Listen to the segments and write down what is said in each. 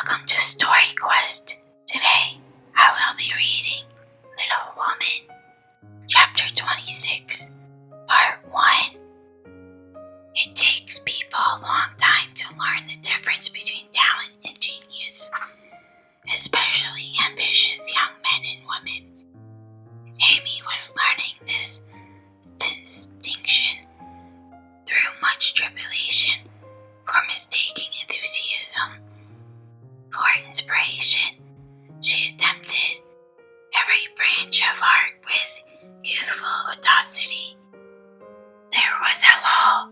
Welcome to Story Quest. Today, I will be reading Little Woman, Chapter 26, Part 1. It takes people a long time to learn the difference between talent and genius, especially ambitious young men and women. Amy was learning this distinction through much tribulation for mistaking enthusiasm for inspiration. She attempted every branch of art with youthful audacity. There was a lull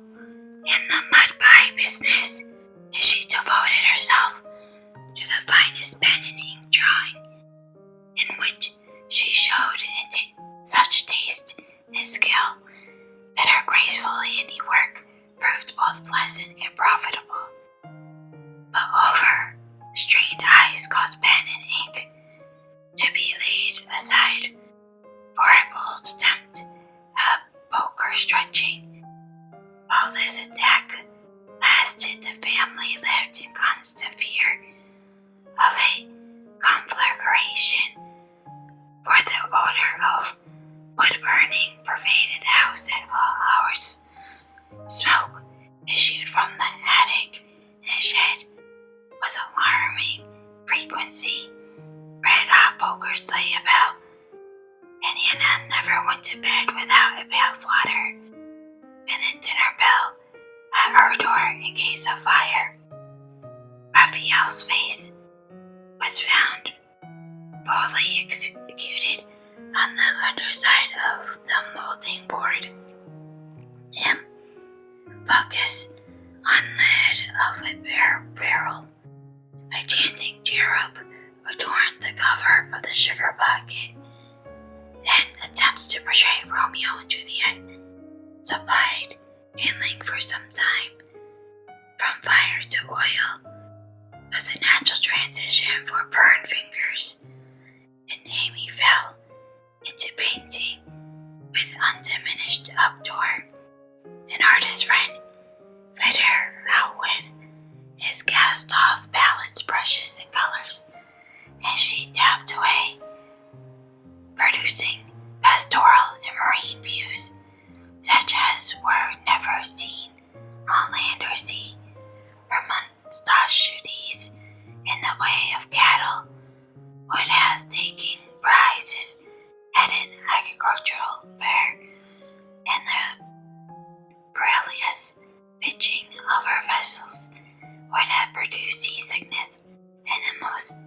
in the mud pie business, and she devoted herself to the finest pen and ink drawing, in which she showed such taste and skill that her graceful handiwork proved both pleasant and profitable. But overstrained eyes caused pen and ink to be laid aside for a bold attempt at poker stretching. While this attack lasted, the family lived in constant fear of a conflagration, for the odor of wood burning pervaded the house at all hours. Smoke issued from the attic and shed was alarming frequency. Red-hot pokers lay about, and Anna never went to bed without a pail of water and the dinner bell at her door in case of fire. Raphael's face was found boldly executed on the underside of the molding board, and Buckus on the head of a barrel. A chanting cherub adorned the cover of the sugar bucket, and attempts to portray Romeo and Juliet supplied kindling for some time. From fire to oil was a natural transition for burned fingers, and Amy fell into painting with undiminished ardor. An artist friend fitted her out with his cast-off palettes, brushes, and colors, and she dabbed away, producing pastoral and marine views such as were never seen on land or sea. Her monstrosities in the way of cattle would have taken prizes at an agricultural fair, and the perilous pitching of her vessels would have produced seasickness in the most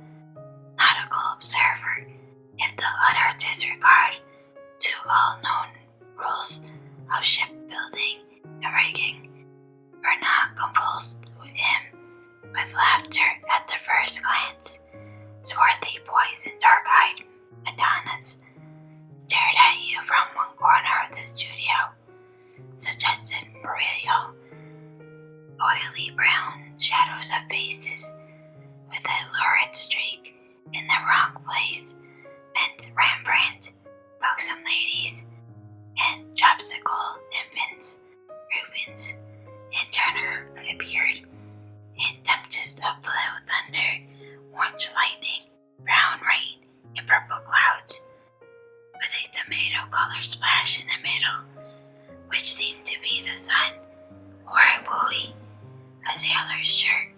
nautical observer if the utter disregard to all known rules of shipbuilding and rigging were not convulsed him with laughter at the first glance. Swarthy boys and dark-eyed Madonnas stared at you from one corner of the studio, suggested Murillo. Oily brown shadows of faces with a lurid streak in the wrong place meant Rembrandt, buxom ladies, and chopsicle infants. Rubens and Turner appeared in tempest of blue thunder, orange lightning, brown rain, and purple clouds, with a tomato color splash in the middle, which seemed to be the sun, or a buoy, a sailor's shirt,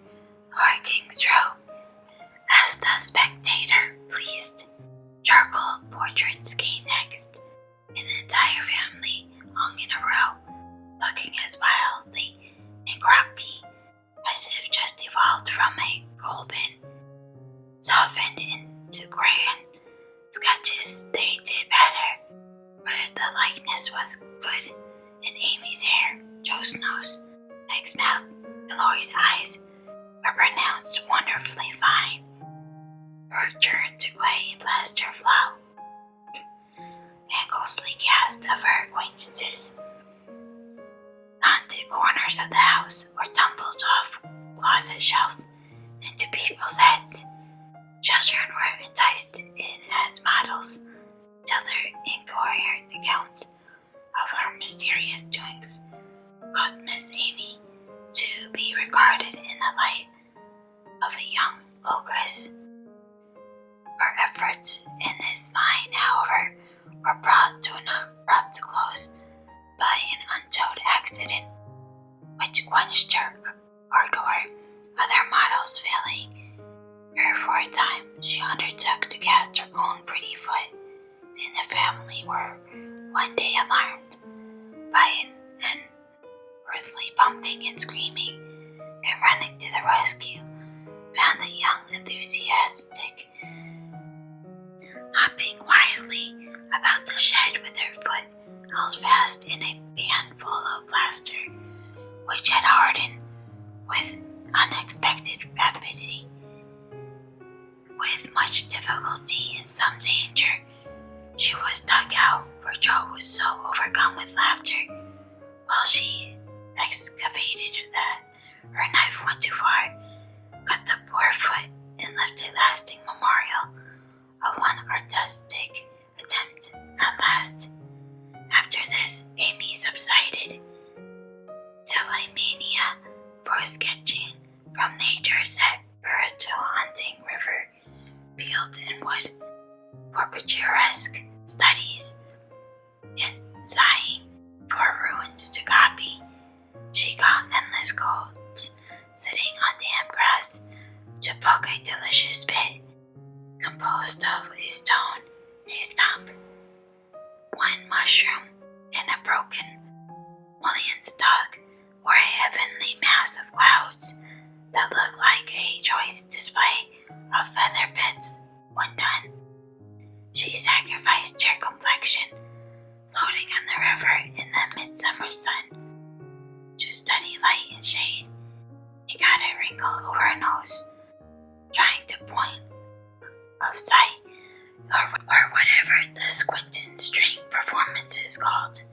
or a king's robe, as the spectator pleased. Charcoal portraits came next, and the entire family hung in a row, looking as wildly and groggy as if just evolved from a coal bin. Softened into grand sketches, they did better, where the likeness was good, and Amy's hair, Joe's nose, Meg's mouth, and Laurie's eyes were pronounced wonderfully fine. Her return to clay and plaster flow, and ghostly cast of her acquaintances onto corners of the house or tumbled off closet shelves into people's heads. Children were enticed in as models till their incoherent accounts of her mysterious doings caused Miss Amy to be regarded in the light of a young ogress. Her efforts in this line, however, were brought to an abrupt close by an untold accident, which quenched her ardor. Other models failing her for a time, she undertook to cast her own pretty foot, and the family were one day alarmed by an unearthly pumping and screaming, and running to the rescue, found the young enthusiastic hopping quietly about the shed with her foot held fast in a band full of plaster, which had hardened with unexpected rapidity. With much difficulty and some danger, she was dug out, for Jo was so overcome with laughter while she excavated that her knife went too far, cut the poor foot, and left a lasting memorial of one artistic attempt at last. After this, Amy subsided till a mania for sketching from nature set her to haunting river, field, and wood for picturesque studies, and sighing for ruins to copy. She got endless colds, sitting on damp grass to poke a delicious bit composed of a stone, a stump, one mushroom, and a broken mullein stalk, or a heavenly mass of clouds that looked like a choice display of feather beds. When done, she sacrificed her complexion, floating on the river in the midsummer sun, to study light and shade. It got a wrinkle over her nose, trying to point of sight, or whatever the squinting string performance is called.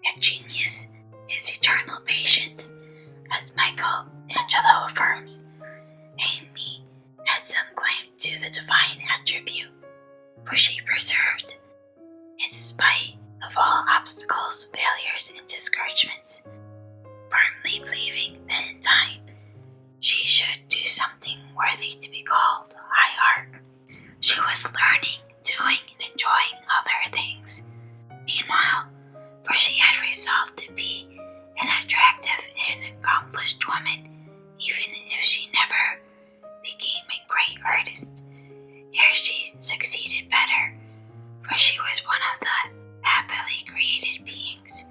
Her genius is eternal patience, as Michelangelo affirms. Amy had some claim to the divine attribute, for she persevered in spite of all obstacles, failures, and discouragements, firmly believing that in time she should do something worthy to be called high art. She was learning, doing, and enjoying other things. Meanwhile, for she had resolved to be an attractive and accomplished woman, even if she never became a great artist. Here she succeeded better, for she was one of the happily created beings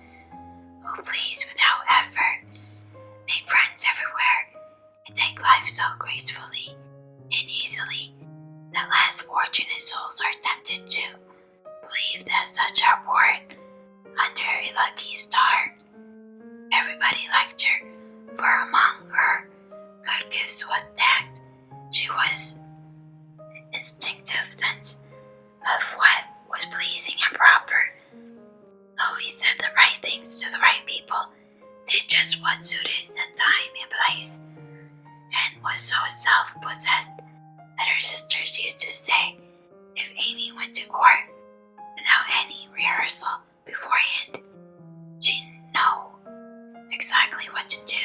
who please without effort, make friends everywhere, and take life so gracefully and easily that less fortunate souls are tempted to believe that such are born under a lucky star. Everybody liked her, for among her good gifts was tact. She was an instinctive sense of what was pleasing and proper. Always said the right things to the right people, did just what suited the time and place, and was so self-possessed that her sisters used to say if Amy went to court without any rehearsal beforehand, she'd know exactly what to do.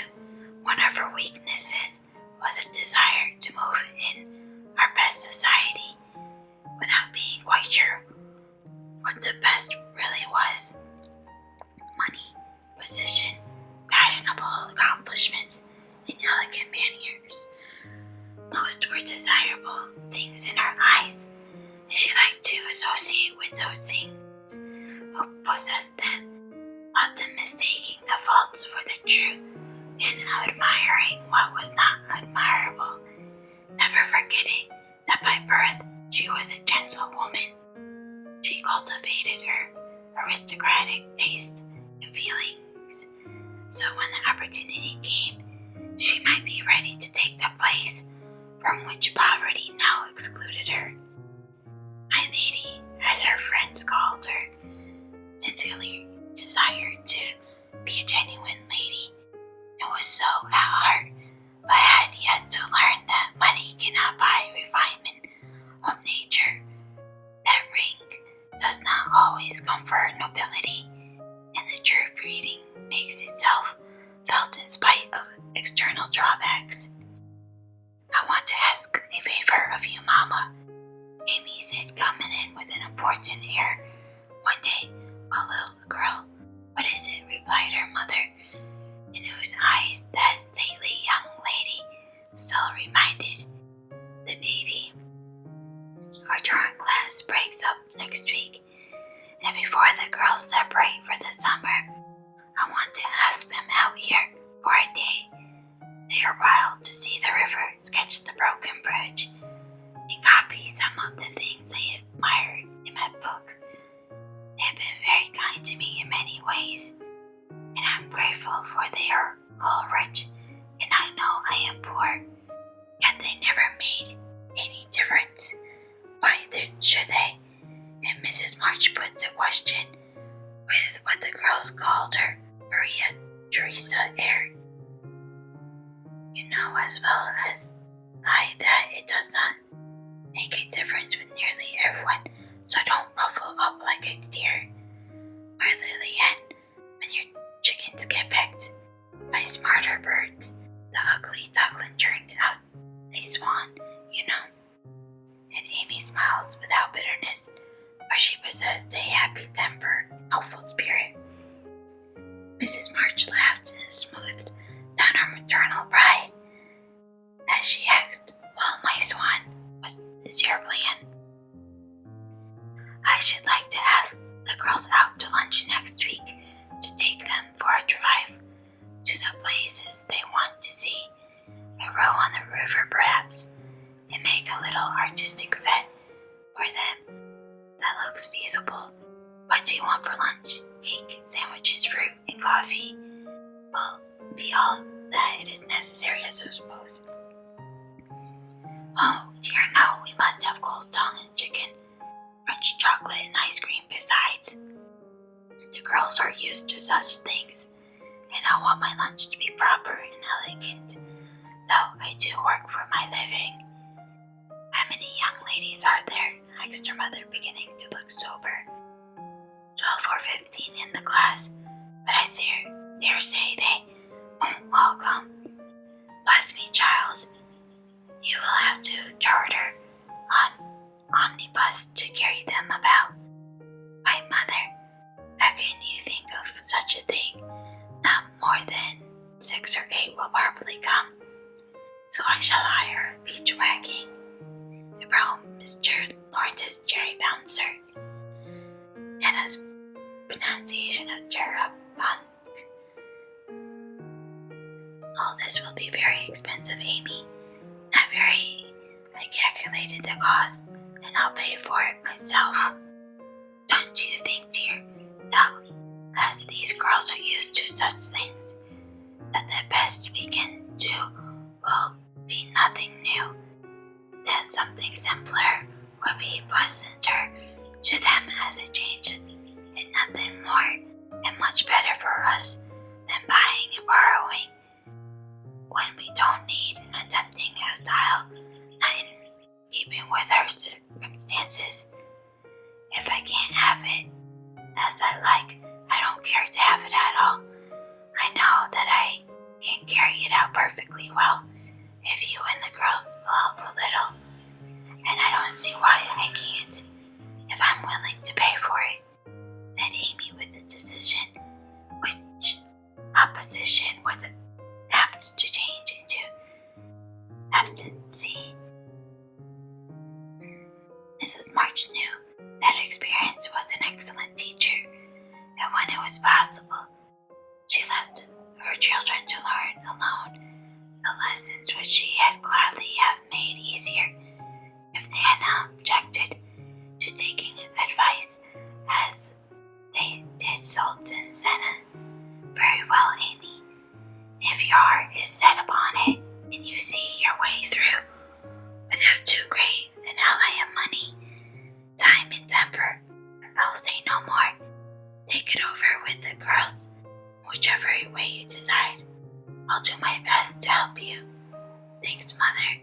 One of her weaknesses was a desire to move in our best society without being quite sure what the best really was. Money, position, fashionable accomplishments, and elegant manners. Most were desirable things in her eyes, and she liked to associate with those things who possessed them, often mistaking the faults for the true and admiring what was not admirable, never forgetting that by birth she was a gentlewoman. She cultivated her aristocratic taste and feelings, so when the opportunity came, she might be ready to take the place from which poverty now excluded her. My lady, as her friends called her, sincerely desired to be a genuine lady, and was so at heart, but had yet to learn that money cannot buy refinement of nature, that ring does not always confer nobility, and the true breeding makes itself felt in spite of external drawbacks. I want to ask said, coming in with an important air. One day, a little girl, "What is it?" replied her mother, in whose eyes that stately young lady still reminded the baby. "Our drawing class breaks up next week, and before the girls separate for the summer, I want to ask them out here for a day. They are wild to see the river, sketch the broken bridge, and copy some of the things they admired in my book. They have been very kind to me in many ways, and I'm grateful, for they are all rich, and I know I am poor. Yet they never made any difference. Why then should they?" And Mrs. March put the question with what the girls called her Maria Teresa air. "You know as well as I that it does not make a difference with nearly everyone, so don't ruffle up like a deer. Or Lily hen, when your chickens get picked by smarter birds, the ugly duckling turned out a swan, you know." And Amy smiled without bitterness, for she possessed a happy temper and hopeful spirit. Mrs. March laughed and smoothed down her maternal pride as she asked, "Well, my swan, what is your plan?" "I should like to ask the girls out to lunch next week, to take them for a drive to the places they want to see, a row on the river perhaps, and make a little artistic fete for them that looks feasible. What do you want for lunch? Cake, sandwiches, fruit, and coffee will be all that it is necessary, I suppose." "Oh dear no, we must have cold tongue and chicken, French chocolate and ice cream besides. The girls are used to such things, and I want my lunch to be proper and elegant, though I do work for my living." "How many young ladies are there?" asked her mother, beginning to look sober. 12 or 15 in the class, but I dare say they won't all come. Bless me, child, you will have to charter an omnibus to carry them about." "Why, mother, how can you think of such a thing? Not more than 6 or 8 will probably come, so I shall hire a beach wagon and borrow Mr. Lawrence's cherry bouncer." Hannah's pronunciation of cherubunk. "All this will be very expensive, Amy. Not very. I calculated the cost, and I'll pay for it myself. Don't you think, dear, that as these girls are used to such things, that the best we can do will be nothing new, that something simpler would be pleasanter to them as a change, and nothing more and much better for us than buying and borrowing, when we don't need, and attempting a style not in keeping with our circumstances? If I can't have it as I like, I don't care to have it at all. I know that I can carry it out perfectly well if you and the girls will help a little, and I don't see why I can't if I'm willing to pay for it," said Amy with a decision which opposition was apt to change into obstinacy. Mrs. March knew that experience was an excellent teacher, and when it was possible, she left her children to learn alone the lessons which she had gladly have made easier if they had not objected to taking advice as they did Sultan and Senna. "Very well, Amy. If your heart is set upon it, and you see your way through without too great an outlay of money, time, and temper, I'll say no more. Take it over with the girls, whichever way you decide. I'll do my best to help you." "Thanks, Mother.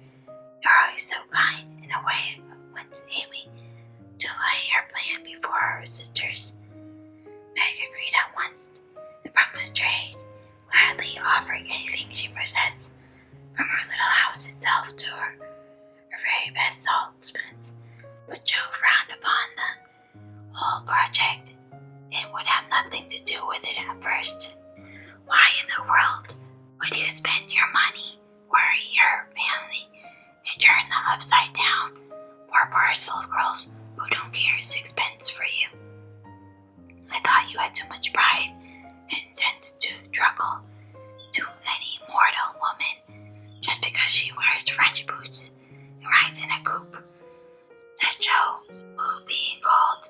You're always so kind," in a way went Amy to lay her plan before her sisters. Meg agreed at once, and promised trade, gladly offering anything she possessed, from her little house itself to her very best saltsmiths. But Joe first. Why in the world would you spend your money, worry your family, and turn the upside down for a parcel of girls who don't care sixpence for you? I thought you had too much pride and sense to truckle to any mortal woman just because she wears French boots and rides in a coupe, said Joe, who, being called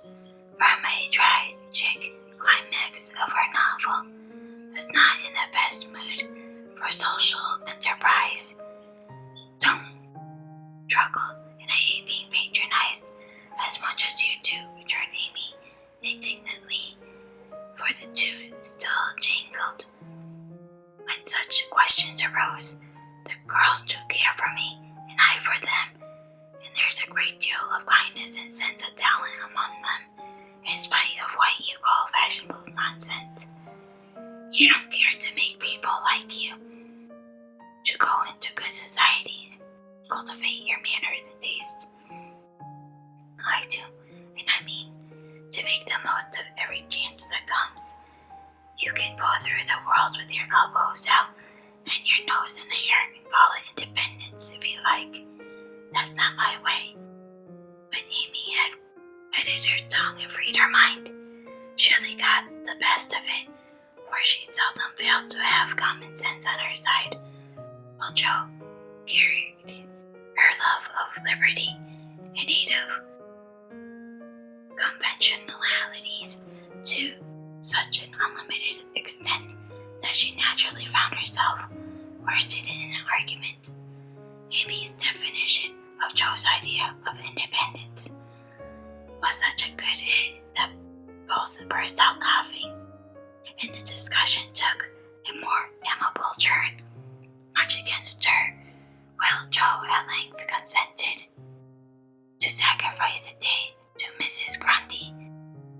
from a tragic climax of her novel, was not in the best mood for social enterprise. Don't truckle, and I hate being patronized as much as you do, returned Amy indignantly, for the two still jangled. When such questions arose, the girls do care for me, and I for them, and there's a great deal of kindness and sense of talent among them, in spite of what you call fashionable nonsense. You don't care to make people like you, to go into good society and cultivate your manners and taste. I do, and I mean to make the most of every chance that comes. You can go through the world with your elbows out and your nose in the air and call it independence if you like. That's not my way. When Amy had wetted her tongue and freed her mind, Shirley got the best of it, for she seldom failed to have common sense on her side, while Jo carried her love of liberty and hate of conventionalities to such an unlimited extent that she naturally found herself worsted in an argument. Amy's definition of Joe's idea of independence was such a good hit that both burst out laughing, and the discussion took a more amicable turn, much against her will. Joe at length consented to sacrifice a day to Mrs. Grundy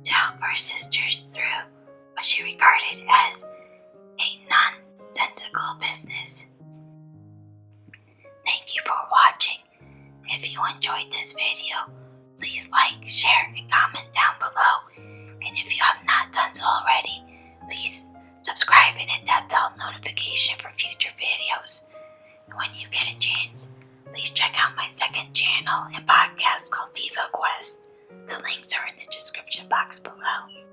to help her sisters through what she regarded as a nonsensical business. Thank you for watching. If you enjoyed this video, please like, share, and comment down below. And if you have not done so already, please subscribe and hit that bell notification for future videos. And when you get a chance, please check out my second channel and podcast called Viva Quest. The links are in the description box below.